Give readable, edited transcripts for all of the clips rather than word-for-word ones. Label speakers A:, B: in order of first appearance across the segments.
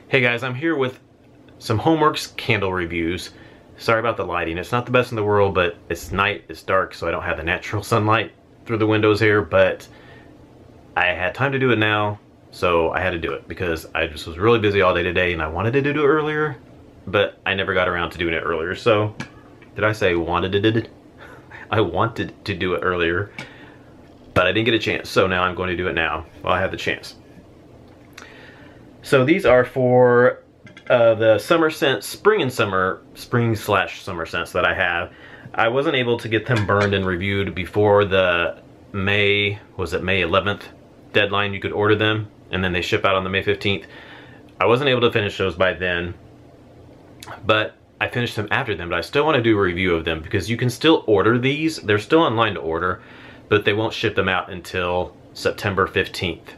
A: Hey guys, I'm here with some HomeWorx candle reviews. Sorry about the lighting. It's not the best in the world, but it's night, it's dark, so I don't have the natural sunlight through the windows here, but I had time to do it now, so I had to do it because I just was really busy all day today and I wanted to do it earlier, but I never got around to doing it earlier. So, did I say wanted to do it? I wanted to do it earlier, but I didn't get a chance, so now I'm going to do it now while I have the chance. So these are for the summer scents, spring/summer scents that I have. I wasn't able to get them burned and reviewed before the May 11th deadline. You could order them and then they ship out on the May 15th. I wasn't able to finish those by then, but I finished them after them, but I still want to do a review of them because you can still order these. They're still online to order, but they won't ship them out until September 15th.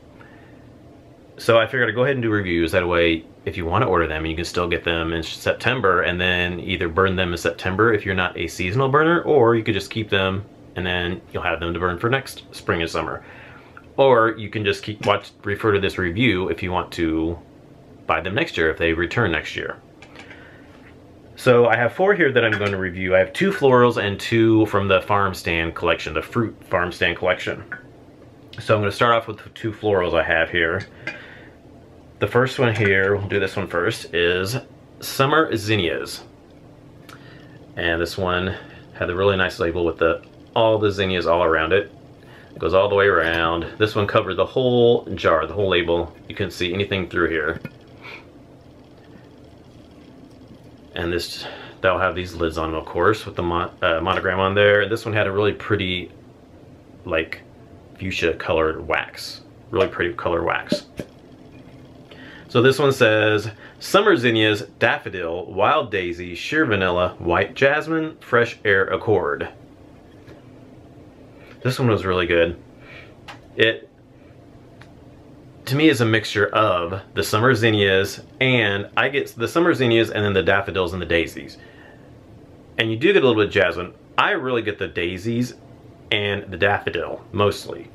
A: So I figured I'd go ahead and do reviews. That way, if you want to order them, you can still get them in September and then either burn them in September if you're not a seasonal burner, or you could just keep them and then you'll have them to burn for next spring and summer. Or you can just refer to this review if you want to buy them next year if they return next year. So I have 4 here that I'm going to review. I have 2 florals and 2 from the Farmstand collection, the fruit Farmstand collection. So I'm going to start off with the 2 florals I have here. The first one here, we'll do this one first, is Summer Zinnias. And this one had a really nice label with all the zinnias all around it. It goes all the way around. This one covered the whole jar, the whole label. You couldn't see anything through here. And that'll have these lids on them, of course, with the monogram on there. This one had a really pretty, like, fuchsia colored wax. Really pretty color wax. So this one says, Summer Zinnias, Daffodil, Wild Daisy, Sheer Vanilla, White Jasmine, Fresh Air Accord. This one was really good. It, to me, is a mixture of the Summer Zinnias, and I get the Summer Zinnias and then the Daffodils and the Daisies. And you do get a little bit of jasmine. I really get the Daisies and the Daffodil, mostly.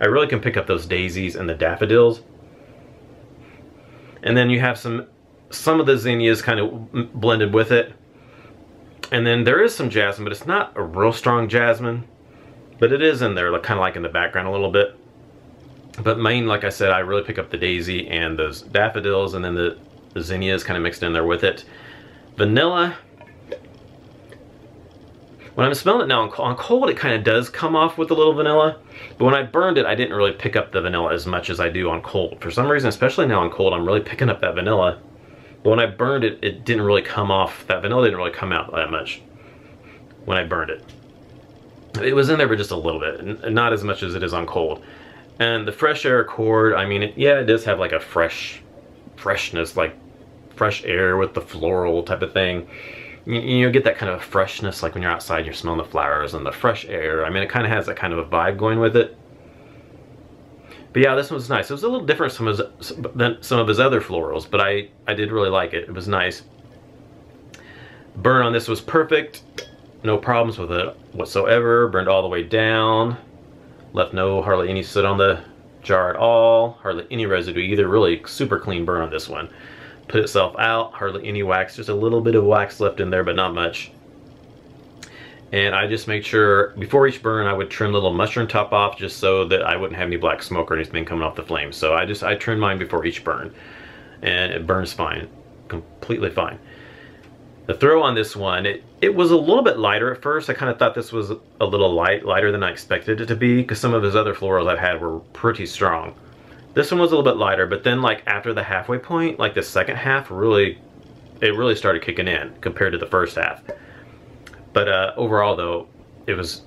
A: I really can pick up those Daisies and the Daffodils. And then you have some of the zinnias kind of blended with it. And then there is some jasmine, but it's not a real strong jasmine. But it is in there, kind of like in the background a little bit. But main, like I said, I really pick up the daisy and those daffodils, and then the zinnias kind of mixed in there with it. Vanilla. When I'm smelling it now on cold, it kind of does come off with a little vanilla. But when I burned it, I didn't really pick up the vanilla as much as I do on cold. For some reason, especially now on cold, I'm really picking up that vanilla. But when I burned it, it didn't really come off. That vanilla didn't really come out that much when I burned it. It was in there for just a little bit, not as much as it is on cold. And the Fresh Air Accord, I mean, it does have like a freshness, like fresh air with the floral type of thing. You get that kind of freshness, like when you're outside, you're smelling the flowers and the fresh air. I mean, it kind of has that kind of a vibe going with it. But yeah, this one was nice. It was a little different than some of his other florals, but I did really like it. It was nice. Burn on this was perfect. No problems with it whatsoever. Burned all the way down. Left hardly any soot on the jar at all. Hardly any residue either. Really super clean burn on this one. Put itself out, hardly any wax, just a little bit of wax left in there, but not much. And I just made sure before each burn I would trim the little mushroom top off just so that I wouldn't have any black smoke or anything coming off the flame. So I trimmed mine before each burn, and it burns fine, completely fine. The throw on this one, it was a little bit lighter at first. I kind of thought this was a little lighter than I expected it to be, because some of his other florals I've had were pretty strong. This one was a little bit lighter, but then like after the halfway point, like the second half, it really started kicking in compared to the first half. But overall though, it was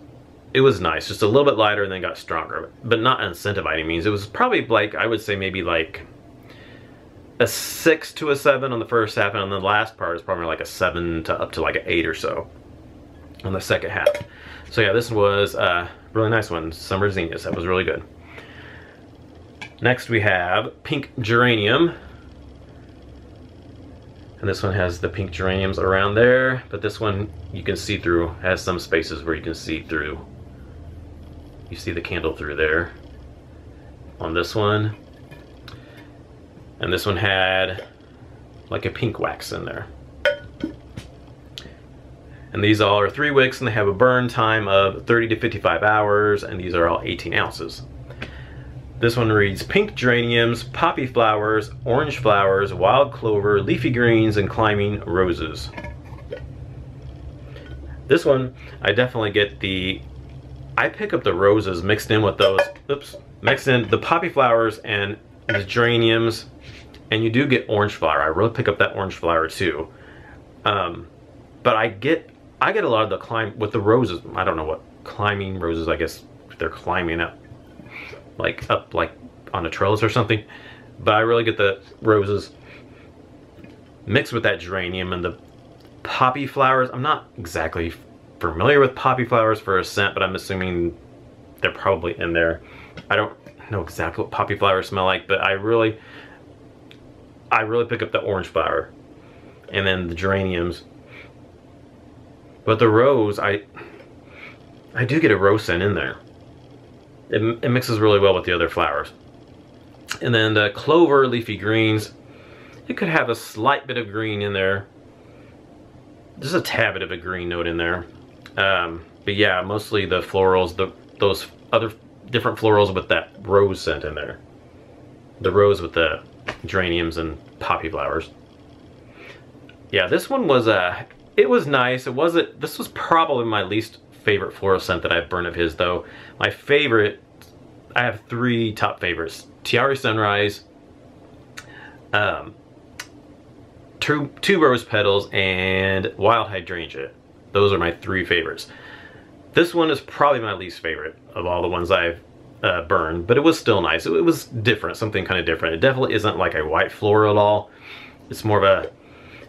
A: nice. Just a little bit lighter and then got stronger, but not incentive by any means. It was probably like, I would say maybe like a 6 to a 7 on the first half, and on the last part is probably like a 7 to up to like an 8 or so on the second half. So yeah, this was a really nice one, Summer Zinnias. That was really good. Next we have Pink Geranium. And this one has the pink geraniums around there, but this one you can see through, has some spaces where you can see through. You see the candle through there. On this one, And this one had like a pink wax in there. And these all are 3 wicks, and they have a burn time of 30 to 55 hours, and these are all 18 ounces. This one reads pink geraniums, poppy flowers, orange flowers, wild clover, leafy greens, and climbing roses. This one, I definitely get I pick up the roses mixed in with those, mixed in the poppy flowers and the geraniums, and you do get orange flower. I really pick up that orange flower too. But I get a lot of the with the roses. I don't know what climbing roses, I guess they're climbing up like on a trellis or something. But I really get the roses mixed with that geranium and the poppy flowers. I'm not exactly familiar with poppy flowers for a scent, but I'm assuming they're probably in there. I don't know exactly what poppy flowers smell like, but I really pick up the orange flower and then the geraniums. But the rose, I do get a rose scent in there. It mixes really well with the other flowers. And then the clover, leafy greens, it could have a slight bit of green in there. Just a tad bit of a green note in there. But yeah, mostly the florals, those other different florals with that rose scent in there. The rose with the geraniums and poppy flowers. Yeah, this one was it was nice. This was probably my least favorite floral scent that I've burned of his though. My favorite, I have 3 top favorites. Tiara Sunrise, 2 rose petals, and wild hydrangea. Those are my 3 favorites. This one is probably my least favorite of all the ones I've burned, but it was still nice. It was different, something kind of different. It definitely isn't like a white floral at all. It's more of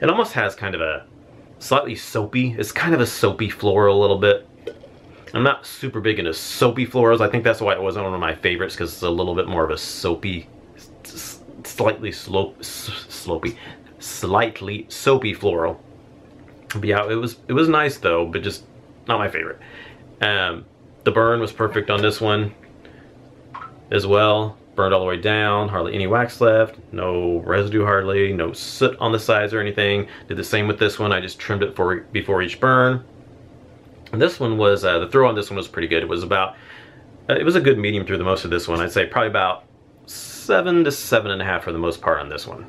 A: it almost has kind of a slightly soapy, it's kind of a soapy floral a little bit. I'm not super big into soapy florals. I think that's why it wasn't one of my favorites, because it's a little bit more of a soapy, slightly soapy floral. But yeah, it was nice though, but just not my favorite. The burn was perfect on this one as well. Burned all the way down, hardly any wax left, no residue hardly, no soot on the sides or anything. Did the same with this one. I just trimmed it before each burn. And this one was, the throw on this one was pretty good. It was it was a good medium through the most of this one. I'd say probably about 7 to 7.5 for the most part on this one.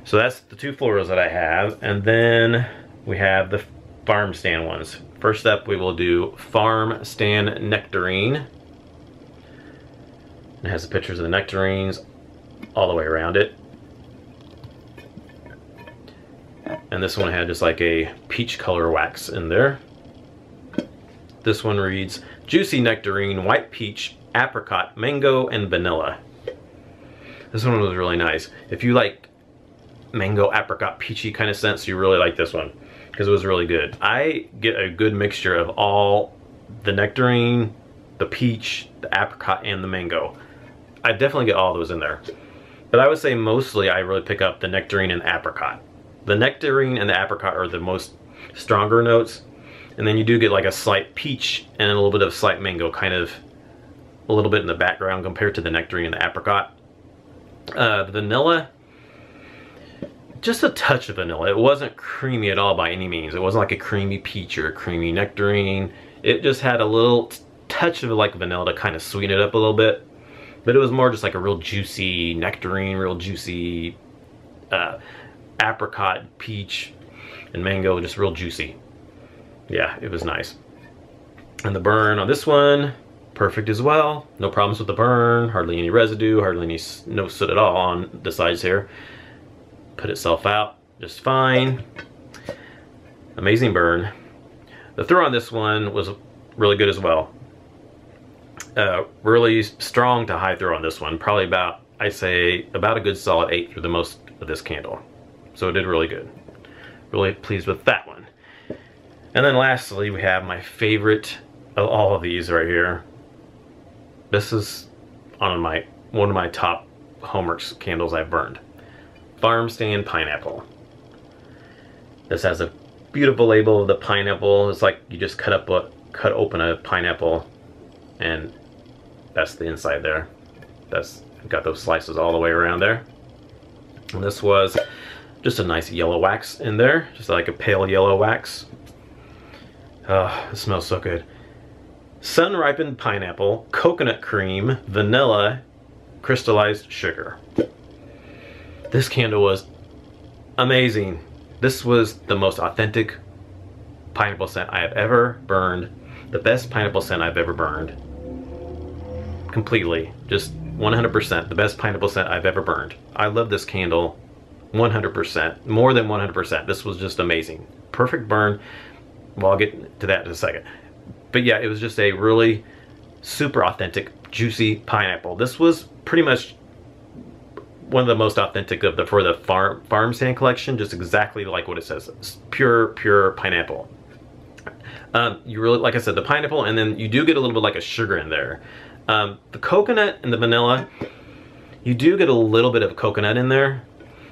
A: So that's the 2 florals that I have. And then we have the Farmstand ones. First up, we will do Farmstand Nectarine. It has the pictures of the nectarines all the way around it. And this one had just like a peach color wax in there. This one reads juicy nectarine, white peach, apricot, mango, and vanilla. This one was really nice. If you like mango, apricot, peachy kind of scents, you really like this one because it was really good. I get a good mixture of all the nectarine, the peach, the apricot, and the mango. I definitely get all those in there. But I would say mostly I really pick up the nectarine and apricot. The nectarine and the apricot are the most stronger notes. And then you do get like a slight peach and a little bit of slight mango, kind of a little bit in the background compared to the nectarine and the apricot. The vanilla, just a touch of vanilla. It wasn't creamy at all by any means. It wasn't like a creamy peach or a creamy nectarine. It just had a little touch of like vanilla to kind of sweeten it up a little bit. But it was more just like a real juicy nectarine, real juicy apricot, peach, and mango, just real juicy. Yeah, it was nice. And the burn on this one, perfect as well. No problems with the burn, hardly any residue, no soot at all on the sides here. Put itself out just fine. Amazing burn. The throw on this one was really good as well. Really strong to high throw on this one. Probably about, I say, about a good solid 8 through the most of this candle. So it did really good. Really pleased with that one. And then lastly, we have my favorite of all of these right here. This is on one of my top HomeWorx candles I've burned. Farmstand Pineapple. This has a beautiful label of the pineapple. It's like you just cut open a pineapple, and that's the inside there. That's Got those slices all the way around there. And this was just a nice yellow wax in there, just like a pale yellow wax. Oh, it smells so good. Sun-ripened pineapple, coconut cream, vanilla, crystallized sugar. This candle was amazing. This was the most authentic pineapple scent I have ever burned. The best pineapple scent I've ever burned. Completely. Just 100%. The best pineapple scent I've ever burned. I love this candle 100%. More than 100%. This was just amazing. Perfect burn. Well, I'll get to that in a second. But yeah, it was just a really super authentic, juicy pineapple. This was pretty much one of the most authentic of the for the Farmstand collection, just exactly like what it says. It's pure pineapple. You really, like I said, the pineapple, and then you do get a little bit like a sugar in there. The coconut and the vanilla, you do get a little bit of coconut in there,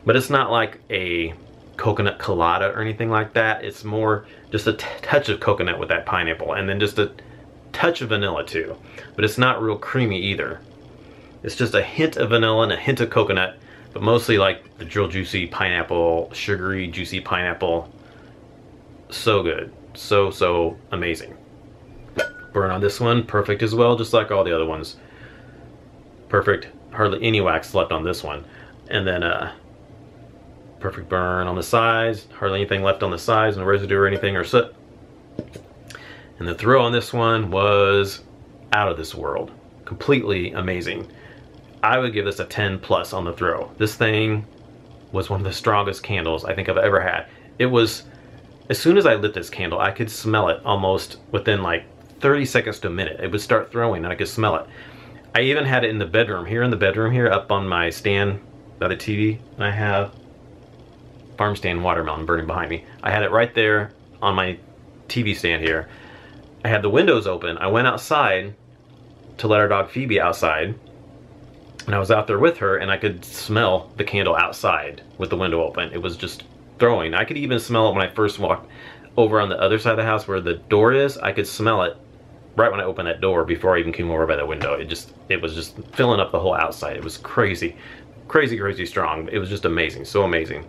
A: but it's not like a coconut colada or anything like that. It's more just a touch of coconut with that pineapple, and then just a touch of vanilla too. But it's not real creamy either. It's just a hint of vanilla and a hint of coconut, but mostly like the real juicy pineapple, sugary, juicy pineapple. So good. So amazing. Burn on this one, perfect as well, just like all the other ones. Perfect. Hardly any wax left on this one. And then perfect burn on the sides. Hardly anything left on the sides, no residue or anything or soot. And the throw on this one was out of this world. Completely amazing. I would give this a 10 plus on the throw. This thing was one of the strongest candles I think I've ever had. It was, as soon as I lit this candle, I could smell it almost within like 30 seconds to a minute. It would start throwing and I could smell it. I even had it in the bedroom, here up on my stand by the TV. I have Farmstand watermelon burning behind me. I had it right there on my TV stand here. I had the windows open. I went outside to let our dog Phoebe outside, and I was out there with her, and I could smell the candle outside with the window open. It was just throwing. I could even smell it when I first walked over on the other side of the house where the door is. I could smell it right when I opened that door before I even came over by the window. It was just filling up the whole outside. It was crazy, crazy strong. It was just amazing, so amazing.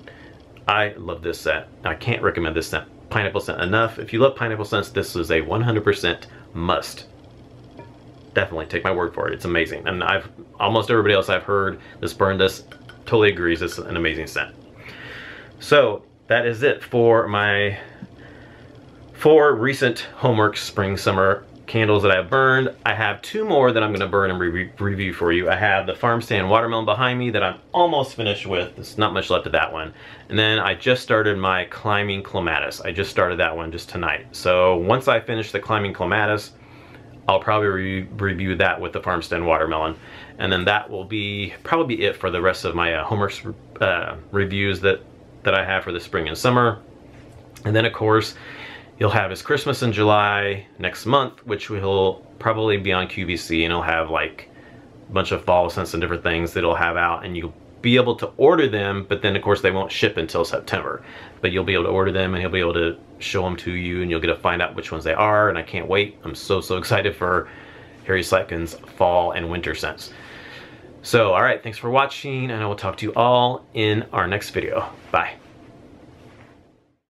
A: I love this scent. I can't recommend this scent, pineapple scent, enough. If you love pineapple scents, this is a 100% must. Definitely take my word for it. It's amazing. And almost everybody else I've heard that's burned this totally agrees it's an amazing scent. So that is it for my 4 recent HomeWorx spring summer candles that I've burned. I have 2 more that I'm going to burn and review for you. I have the Farmstand watermelon behind me that I'm almost finished with. There's not much left of that one. And then I just started my climbing clematis. I just started that one just tonight. So once I finish the climbing clematis, I'll probably review that with the Farmstand watermelon. And then that will probably be it for the rest of my HomeWorx reviews that I have for the spring and summer. And then of course, you'll have his Christmas in July next month, which will probably be on QVC, and it'll have like a bunch of fall scents and different things that it'll have out, and you'll be able to order them, but then of course they won't ship until September. But you'll be able to order them, and he'll be able to show them to you, and you'll get to find out which ones they are, and I can't wait. I'm so excited for Harry Slatkin's fall and winter scents. So, alright, thanks for watching, and I will talk to you all in our next video. Bye.